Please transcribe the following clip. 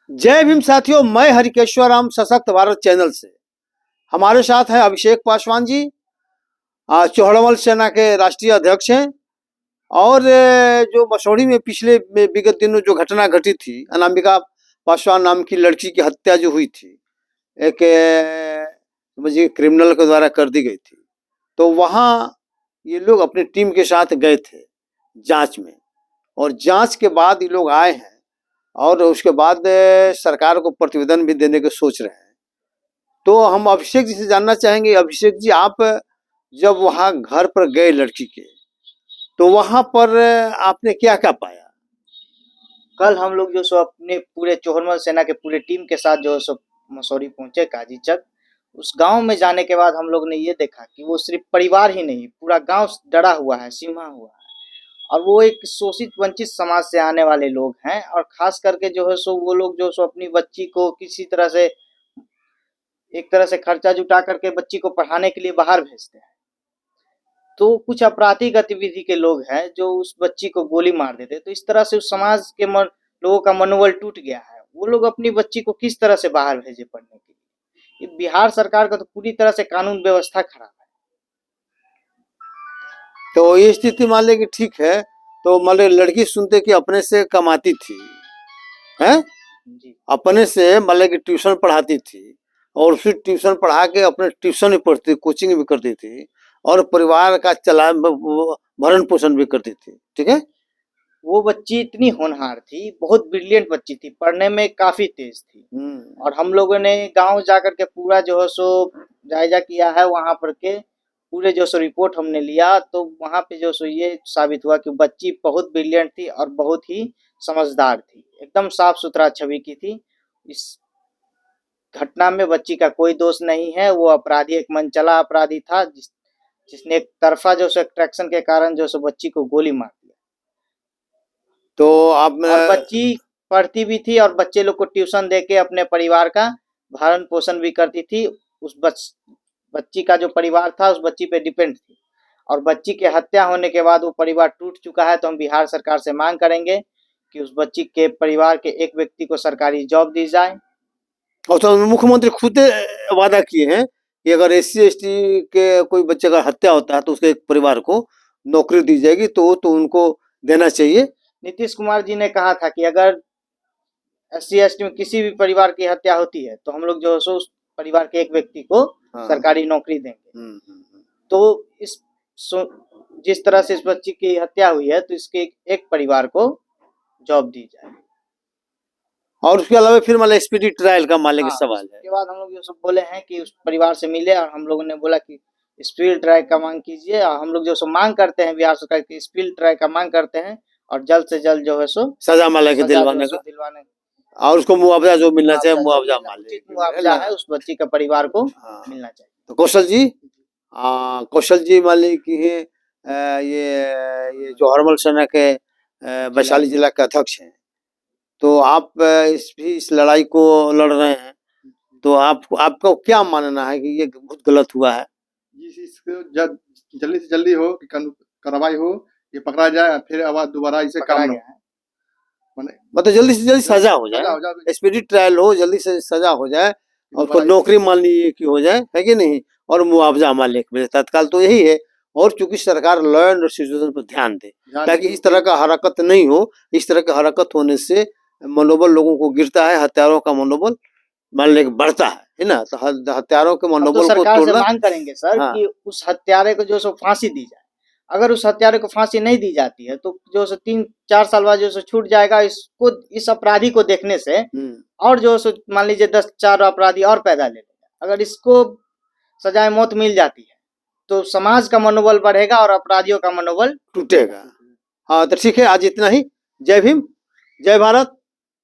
जय भीम साथियों, मैं हरिकेश्वर राम सशक्त भारत चैनल से। हमारे साथ हैं अभिषेक पासवान जी, चौहड़मल सेना के राष्ट्रीय अध्यक्ष हैं। और जो मसौढ़ी में पिछले विगत दिनों जो घटना घटी थी, अनामिका पासवान नाम की लड़की की हत्या जो हुई थी, एक समझिए क्रिमिनल के द्वारा कर दी गई थी। तो वहाँ ये लोग अपनी टीम के साथ गए थे जांच में, और जांच के बाद ये लोग आए हैं और उसके बाद सरकार को प्रतिवेदन भी देने की सोच रहे हैं। तो हम अभिषेक जी से जानना चाहेंगे, अभिषेक जी आप जब वहां घर पर गए लड़की के, तो वहां पर आपने क्या क्या पाया? कल हम लोग जो सो अपने पूरे चौहड़मल सेना के पूरे टीम के साथ जो सो मसौढ़ी पहुंचे काजीचक। उस गांव में जाने के बाद हम लोग ने ये देखा कि वो सिर्फ परिवार ही नहीं, पूरा गांव डरा हुआ है, सिमहा हुआ है। और वो एक शोषित वंचित समाज से आने वाले लोग हैं, और खास करके जो है सो वो लोग जो सो अपनी बच्ची को किसी तरह से एक तरह से खर्चा जुटा करके बच्ची को पढ़ाने के लिए बाहर भेजते हैं। तो कुछ आपराधिक गतिविधि के लोग हैं जो उस बच्ची को गोली मार देते। तो इस तरह से उस समाज के लोगों का मनोबल टूट गया है। वो लोग अपनी बच्ची को किस तरह से बाहर भेजे पढ़ने के लिए? ये बिहार सरकार का तो पूरी तरह से कानून व्यवस्था खराब है। तो ये स्थिति मान ले कि ठीक है, तो मान ले लड़की सुनते कि अपने से कमाती थी, हैं? जी। अपने से मान ले कि ट्यूशन पढ़ाती थी, और फिर ट्यूशन पढ़ा के अपने ट्यूशन भी पढ़ती, कोचिंग भी करती थी, और परिवार का चला भरण पोषण भी करती थी, ठीक है। वो बच्ची इतनी होनहार थी, बहुत ब्रिलियंट बच्ची थी, पढ़ने में काफी तेज थी। और हम लोगों ने गांव जाकर के पूरा जो है सो जायजा किया है। वहां पर के पूरे जो सो रिपोर्ट हमने लिया, तो वहां पे जो सो ये साबित हुआ कि बच्ची बहुत ब्रिलियंट थी और बहुत ही समझदार थी, एकदम साफ सुथरा छवि की थी। इस घटना में बच्ची का कोई दोष नहीं है। वो अपराधी एक मनचला अपराधी था, जिसने एक तरफा जो सो अट्रैक्शन के कारण जो सो बच्ची को गोली मार दिया। तो आप और बच्ची पढ़ती भी थी और बच्चे लोग को ट्यूशन देके अपने परिवार का भरण पोषण भी करती थी। उस बच्ची का जो परिवार था उस बच्ची पे डिपेंड थी, और बच्ची के हत्या होने के बाद वो परिवार टूट चुका है। तो हम बिहार सरकार से मांग करेंगे कि उस बच्ची के परिवार के एक व्यक्ति को सरकारी जॉब दी जाए। और तो मुख्यमंत्री खुद वादा किए हैं कि अगर SC ST के कोई बच्चे का हत्या होता है तो उसके परिवार को नौकरी दी जाएगी, तो उनको देना चाहिए। नीतीश कुमार जी ने कहा था कि अगर SC ST में किसी भी परिवार की हत्या होती है तो हम लोग जो है सो उस परिवार के एक व्यक्ति को सरकारी नौकरी देंगे। तो जिस तरह से इस बच्ची की हत्या हुई है, तो इसके एक परिवार को जॉब दी जाए। और उसके अलावा फिर मतलब स्पीडी ट्रायल का मानने का सवाल है। उसके बाद हम लोग ये सब बोले हैं कि उस परिवार से मिले, और हम लोगों ने बोला कि स्पीड ट्रायल का मांग कीजिए। और हम लोग जो सो मांग करते हैं बिहार सरकार की, स्पीड ट्रायल का मांग करते हैं, और जल्द से जल्द जो है सो सजा माला के दिलवाने का, और उसको मुआवजा जो मिलना चाहिए, मुआवजा मुआवजा है उस बच्ची का परिवार को मिलना चाहिए। तो कौशल जी मान लीजिए कि ये चौहड़मल सेना के वैशाली जिला के अध्यक्ष हैं। तो आप इस लड़ाई को लड़ रहे हैं, तो आपका क्या मानना है कि ये बहुत गलत हुआ है? इसको जल्दी से जल्दी हो कि कार्रवाई हो, ये पकड़ा जाए, फिर आवाज दोबारा इसे काम न मतलब जल्दी से जल्दी सजा हो जाए, स्पीडी ट्रायल हो, जल्दी से सजा हो जाए, और उसको नौकरी मान लीजिए कि हो जाए, है कि नहीं, और मुआवजा मान लीजिए तत्काल। तो यही है। और चूंकि सरकार लॉ एंड सिचुएशन पर ध्यान दे, ताकि इस तरह का हरकत नहीं हो। इस तरह का हरकत होने से मनोबल लोगों को गिरता है, हत्यारों का मनोबल मान ले बढ़ता है ना। तो हत्यारों के मनोबल को तोड़ना। मांग करेंगे सर कि उस हत्यारे को जो सो फांसी दी जाए। अगर उस हत्यारे को फांसी नहीं दी जाती है तो जो सो 3-4 साल बाद जो सो छूट जाएगा। इसको, इस अपराधी को देखने से और जो सो मान लीजिए 10-4 अपराधी और पैदा ले लेगा। अगर इसको सजाए मौत मिल जाती है तो समाज का मनोबल बढ़ेगा और अपराधियों का मनोबल टूटेगा। हाँ, तो ठीक है, आज इतना ही। जय भीम, जय भारत।